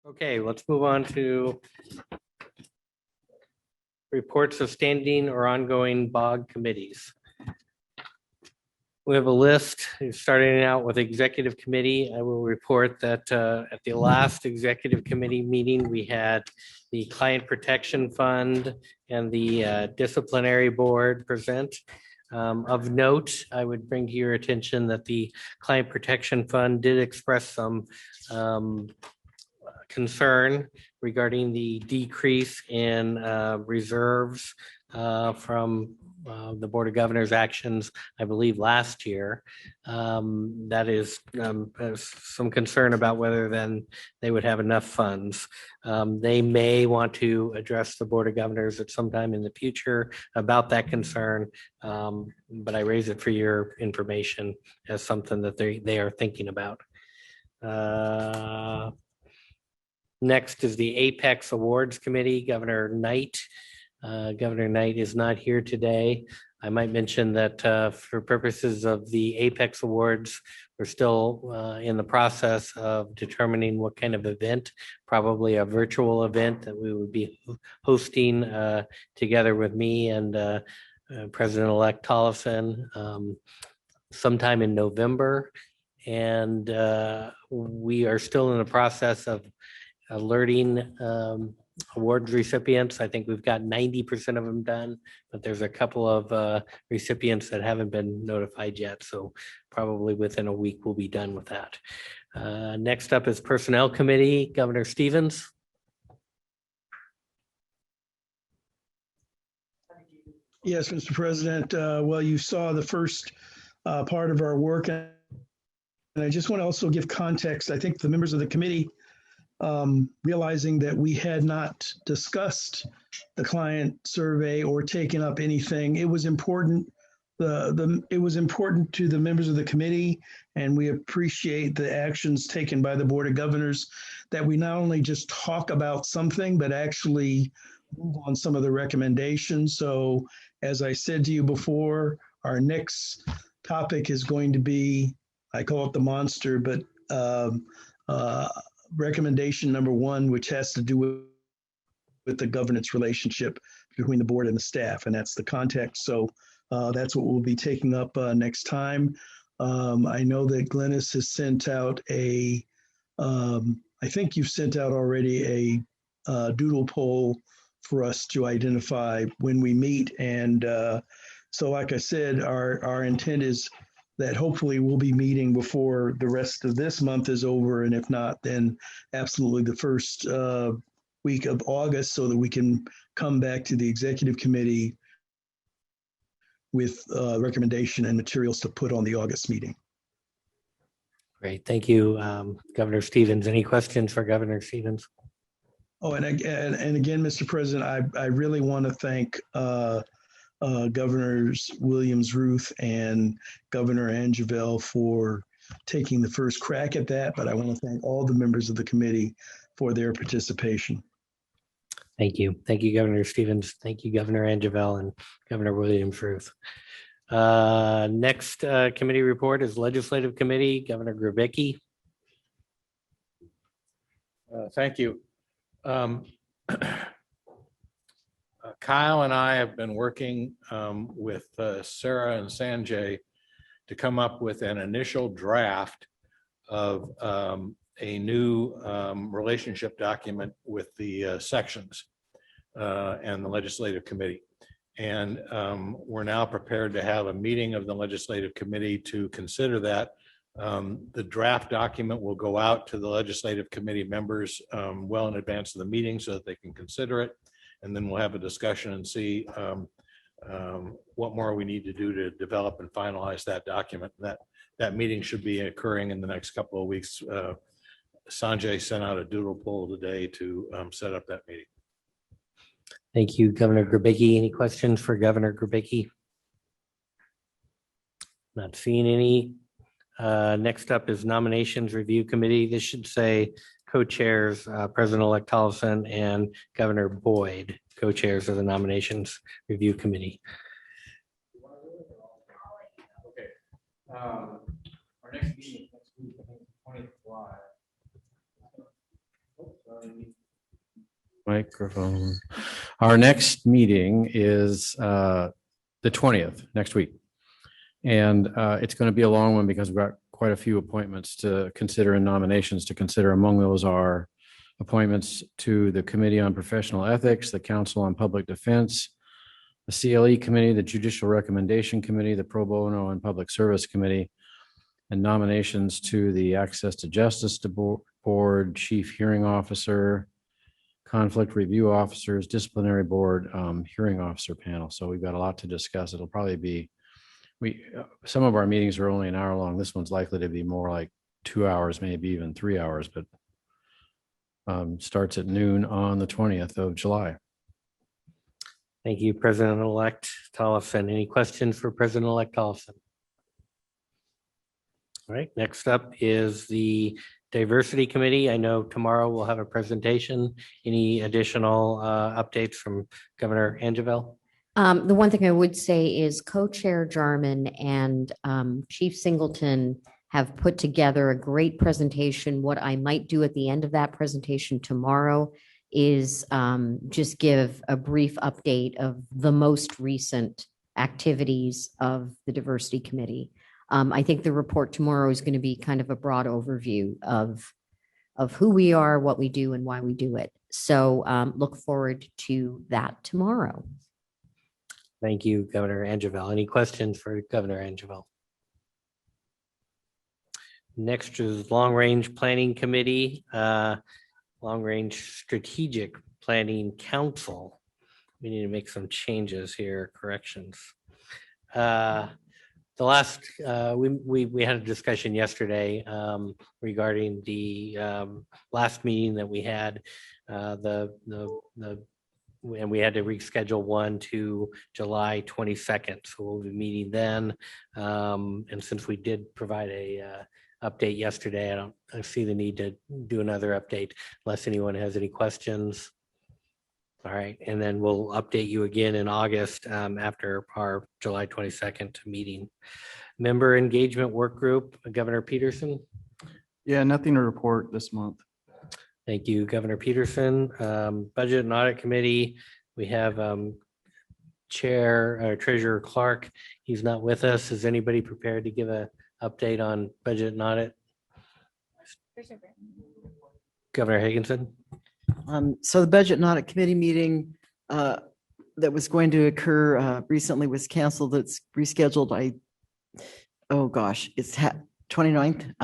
Okay, let's move on to reports of standing or ongoing BOG committees. We have a list starting out with executive committee. I will report that at the last executive committee meeting, we had the Client Protection Fund and the Disciplinary Board present. Of note, I would bring to your attention that the Client Protection Fund did express some concern regarding the decrease in reserves from the Board of Governors actions, I believe, last year. That is some concern about whether then they would have enough funds. They may want to address the Board of Governors at some time in the future about that concern, but I raise it for your information as something that they are thinking about. Next is the Apex Awards Committee, Governor Knight. Governor Knight is not here today. I might mention that for purposes of the Apex Awards, we're still in the process of determining what kind of event, probably a virtual event that we would be hosting together with me and President-elect Tollefson sometime in November. And we are still in the process of alerting awards recipients. I think we've got 90% of them done, but there's a couple of recipients that haven't been notified yet. So probably within a week, we'll be done with that. Next up is Personnel Committee, Governor Stevens. Yes, Mr. President. Well, you saw the first part of our work, and I just want to also give context. I think the members of the committee, realizing that we had not discussed the client survey or taken up anything, it was important. It was important to the members of the committee, and we appreciate the actions taken by the Board of Governors, that we not only just talk about something, but actually move on some of the recommendations. So, as I said to you before, our next topic is going to be, I call it the monster, but recommendation number one, which has to do with the governance relationship between the board and the staff, and that's the context. So that's what we'll be taking up next time. I know that Glennis has sent out I think you've sent out already a doodle poll for us to identify when we meet. And so, like I said, our intent is that hopefully we'll be meeting before the rest of this month is over. And if not, then absolutely the first week of August, so that we can come back to the executive committee with recommendation and materials to put on the August meeting. Great. Thank you, Governor Stevens. Any questions for Governor Stevens? Oh, and again, Mr. President, I really want to thank Governors Williams-Ruth and Governor Angeville for taking the first crack at that, but I want to thank all the members of the committee for their participation. Thank you. Thank you, Governor Stevens. Thank you, Governor Angeville and Governor Williams-Ruth. Next committee report is Legislative Committee, Governor Grabicki. Thank you. Kyle and I have been working with Sarah and Sanjay to come up with an initial draft of a new relationship document with the sections and the legislative committee. And we're now prepared to have a meeting of the legislative committee to consider that. The draft document will go out to the legislative committee members well in advance of the meeting so that they can consider it. And then we'll have a discussion and see what more we need to do to develop and finalize that document. That meeting should be occurring in the next couple of weeks. Sanjay sent out a doodle poll today to set up that meeting. Thank you, Governor Grabicki. Any questions for Governor Grabicki? Not seeing any. Next up is Nominations Review Committee. This should say co-chairs, President-elect Tollefson and Governor Boyd, co-chairs of the Nominations Review Committee. Okay. Our next meeting is next week, I think, 20th of July. Microphone. Our next meeting is the 20th, next week. And it's going to be a long one because we've got quite a few appointments to consider and nominations to consider. Among those are appointments to the Committee on Professional Ethics, the Council on Public Defense, the CLE Committee, the Judicial Recommendation Committee, the Pro Bono and Public Service Committee, and nominations to the Access to Justice Board, Chief Hearing Officer, Conflict Review Officers, Disciplinary Board, Hearing Officer panel. So we've got a lot to discuss. It'll probably be, some of our meetings are only an hour long. This one's likely to be more like 2 hours, maybe even 3 hours, but starts at noon on the 20th of July. Thank you, President-elect Tollefson. Any questions for President-elect Tollefson? All right, next up is the Diversity Committee. I know tomorrow we'll have a presentation. Any additional updates from Governor Angeville? The one thing I would say is Co-Chair Jarman and Chief Singleton have put together a great presentation. What I might do at the end of that presentation tomorrow is just give a brief update of the most recent activities of the Diversity Committee. I think the report tomorrow is going to be kind of a broad overview of who we are, what we do, and why we do it. So look forward to that tomorrow. Thank you, Governor Angeville. Any questions for Governor Angeville? Next is Long Range Planning Committee, Long Range Strategic Planning Council. We need to make some changes here, corrections. The last, we had a discussion yesterday regarding the last meeting that we had, and we had to reschedule one to July 22nd. So we'll be meeting then. And since we did provide a update yesterday, I see the need to do another update unless anyone has any questions. All right, and then we'll update you again in August after our July 22nd meeting. Member Engagement Work Group, Governor Peterson. Yeah, nothing to report this month. Thank you, Governor Peterson. Budget and Audit Committee, we have Treasurer Clark. He's not with us. Is anybody prepared to give an update on budget and audit? Governor Higginson. So the Budget and Audit Committee meeting that was going to occur recently was canceled. It's rescheduled. It's 29th.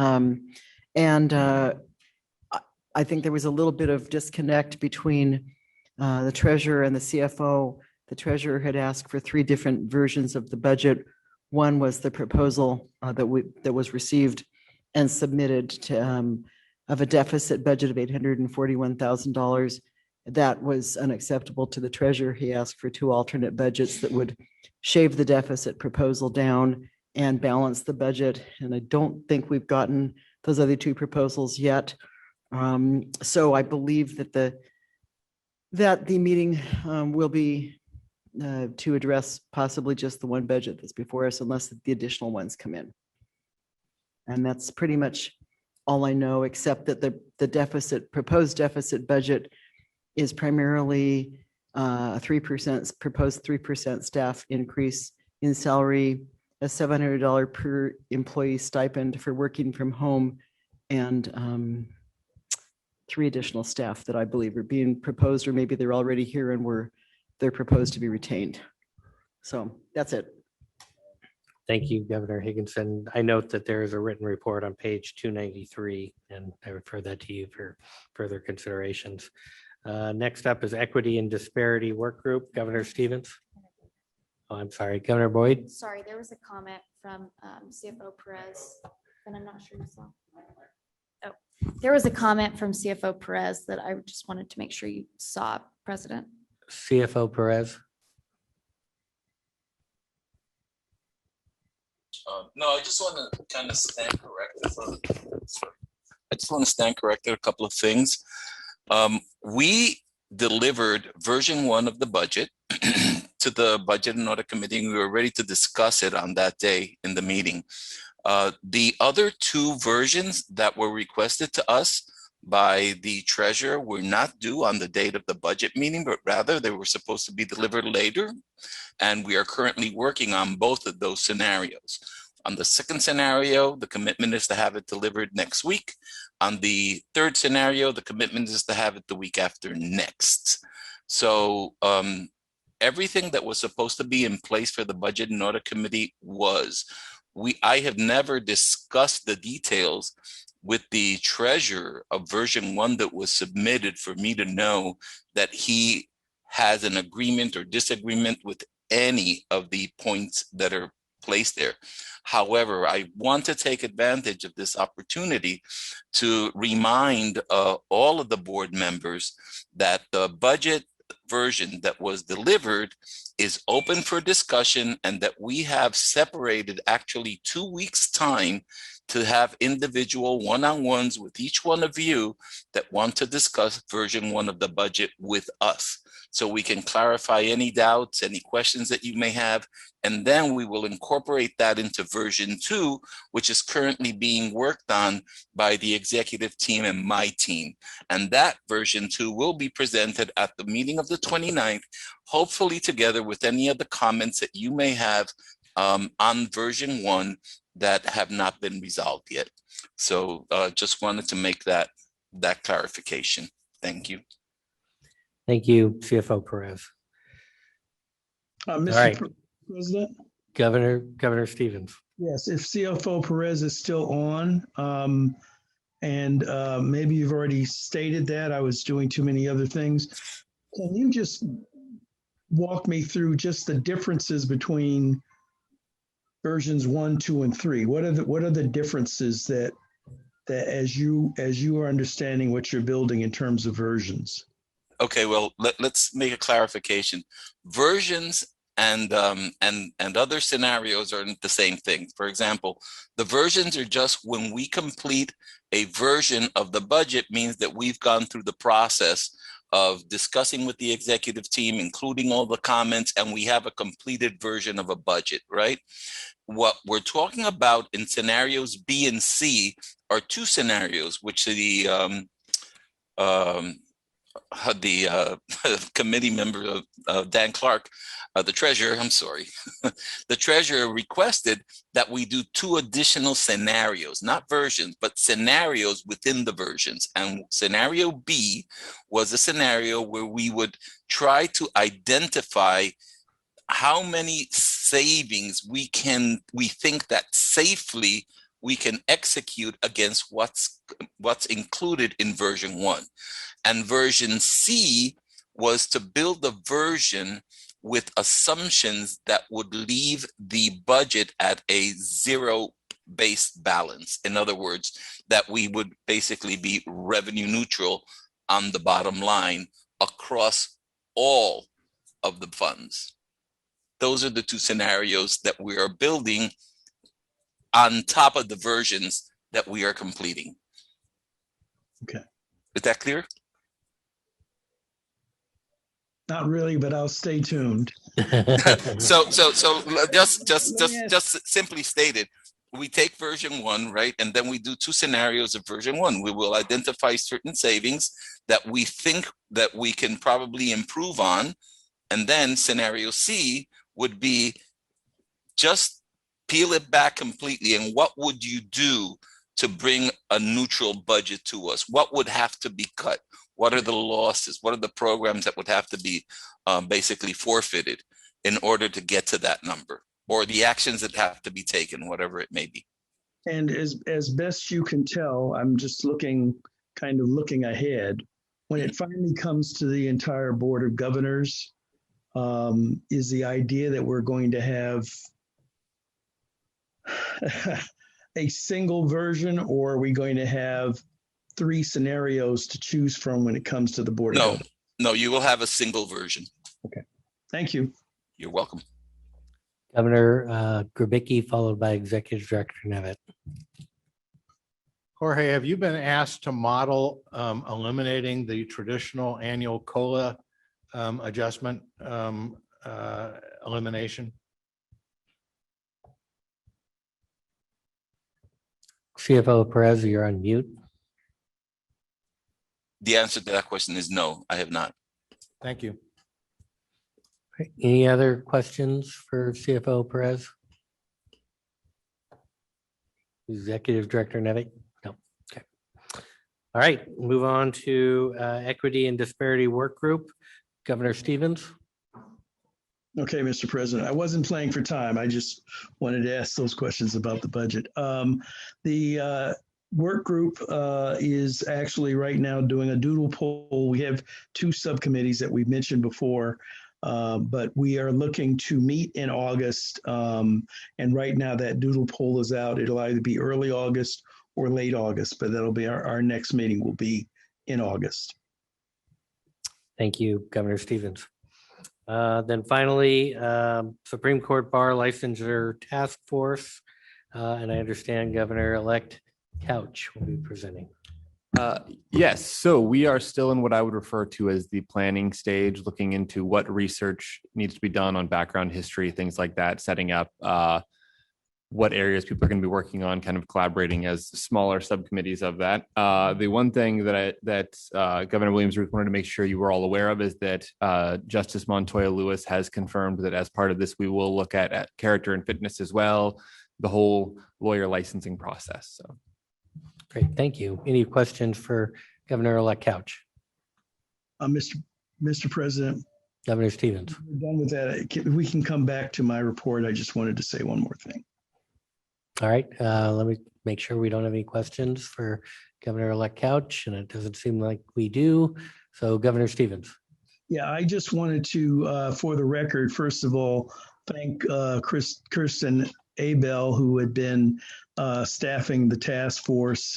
And I think there was a little bit of disconnect between the treasurer and the CFO. The treasurer had asked for 3 different versions of the budget. One was the proposal that was received and submitted to of a deficit budget of $841,000. That was unacceptable to the treasurer. He asked for 2 alternate budgets that would shave the deficit proposal down and balance the budget. And I don't think we've gotten those other 2 proposals yet. So I believe that the meeting will be to address possibly just the one budget that's before us, unless the additional ones come in. And that's pretty much all I know, except that the proposed deficit budget is primarily 3%, proposed 3% staff increase in salary, a $700 per employee stipend for working from home, and 3 additional staff that I believe are being proposed, or maybe they're already here and they're proposed to be retained. So that's it. Thank you, Governor Higginson. I note that there is a written report on page 293, and I refer that to you for further considerations. Next up is Equity and Disparity Work Group, Governor Stevens. Oh, I'm sorry, Governor Boyd. Sorry, there was a comment from CFO Perez, and I'm not sure you saw. Oh, there was a comment from CFO Perez that I just wanted to make sure you saw, President. CFO Perez. No, I just want to kind of stand corrected. I just want to stand corrected a couple of things. We delivered version 1 of the budget to the Budget and Audit Committee, and we were ready to discuss it on that day in the meeting. The other 2 versions that were requested to us, by the treasurer were not due on the date of the budget meeting, but rather they were supposed to be delivered later. And we are currently working on both of those scenarios. On the second scenario, the commitment is to have it delivered next week. On the third scenario, the commitment is to have it the week after next. So everything that was supposed to be in place for the Budget and Audit Committee was. I have never discussed the details with the treasurer of version 1 that was submitted for me to know that he has an agreement or disagreement with any of the points that are placed there. However, I want to take advantage of this opportunity to remind all of the board members that the budget version that was delivered is open for discussion, and that we have separated actually 2 weeks' time to have individual one-on-ones with each one of you that want to discuss version 1 of the budget with us. So we can clarify any doubts, any questions that you may have, and then we will incorporate that into version 2, which is currently being worked on by the executive team and my team. And that version 2 will be presented at the meeting of the 29th, hopefully together with any of the comments that you may have on version 1 that have not been resolved yet. So just wanted to make that clarification. Thank you. Thank you, CFO Perez. Mr. right. President? Governor Stevens. Yes, if CFO Perez is still on, and maybe you've already stated that, I was doing too many other things. Can you just walk me through just the differences between versions 1, 2, and 3? What are the differences that as you are understanding what you're building in terms of versions? Okay, well, let's make a clarification. Versions and other scenarios are the same thing. For example, the versions are just when we complete a version of the budget, means that we've gone through the process of discussing with the executive team, including all the comments, and we have a completed version of a budget, right? What we're talking about in scenarios B and C are 2 scenarios, which the committee member of Dan Clark, the treasurer, I'm sorry, the treasurer requested that we do 2 additional scenarios, not versions, but scenarios within the versions. And scenario B was a scenario where we would try to identify how many savings we think that safely we can execute against what's included in version 1. And version C was to build a version with assumptions that would leave the budget at a zero-based balance. In other words, that we would basically be revenue neutral on the bottom line across all of the funds. Those are the 2 scenarios that we are building on top of the versions that we are completing. Okay. Is that clear? Not really, but I'll stay tuned. So just simply stated, we take version 1, right? And then we do 2 scenarios of version 1. We will identify certain savings that we think that we can probably improve on. And then scenario C would be just peel it back completely. And what would you do to bring a neutral budget to us? What would have to be cut? What are the losses? What are the programs that would have to be basically forfeited in order to get to that number, or the actions that have to be taken, whatever it may be? And as best you can tell, I'm just looking ahead. When it finally comes to the entire Board of Governors, is the idea that we're going to have a single version, or are we going to have 3 scenarios to choose from when it comes to the Board of Governors? No, you will have a single version. Okay, thank you. You're welcome. Governor Grabicki, followed by Executive Director Nevitt. Jorge, have you been asked to model eliminating the traditional annual COLA adjustment elimination? CFO Perez, you're on mute. the answer to that question is no, I have not. Thank you. Any other questions for CFO Perez? Executive Director Nevick? No. Okay. All right, move on to Equity and Disparity Work Group. Governor Stevens? Okay, Mr. President, I wasn't playing for time. I just wanted to ask those questions about the budget. The work group is actually right now doing a doodle poll. We have two subcommittees that we've mentioned before, but we are looking to meet in August. And right now that doodle poll is out. It'll either be early August or late August, but that'll be our next meeting will be in August. Thank you, Governor Stevens. Then finally, Supreme Court Bar Licensure Task Force. And I understand Governor-elect Couch will be presenting. Yes, so we are still in what I would refer to as the planning stage, looking into what research needs to be done on background history, things like that, setting up what areas people are going to be working on, kind of collaborating as smaller subcommittees of that. The one thing that Governor Williams-Ruth wanted to make sure you were all aware of is that Justice Montoya Lewis has confirmed that as part of this, we will look at character and fitness as well, the whole lawyer licensing process. So. Great, thank you. Any questions for Governor-elect Couch? Mr. President, Governor Stevens? we're done with that. We can come back to my report. I just wanted to say one more thing. All right, let me make sure we don't have any questions for Governor-elect Couch, and it doesn't seem like we do. So Governor Stevens. Yeah, I just wanted to, for the record, first of all, thank Kirsten Abel, who had been staffing the task force,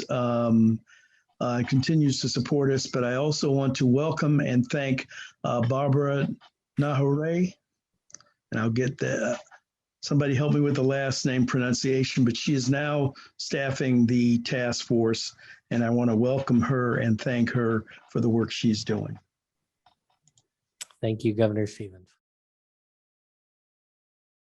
continues to support us. But I also want to welcome and thank Barbara Nahore, and I'll get that. Somebody help me with the last name pronunciation, but she is now staffing the task force, and I want to welcome her and thank her for the work she's doing. Thank you, Governor Stevens.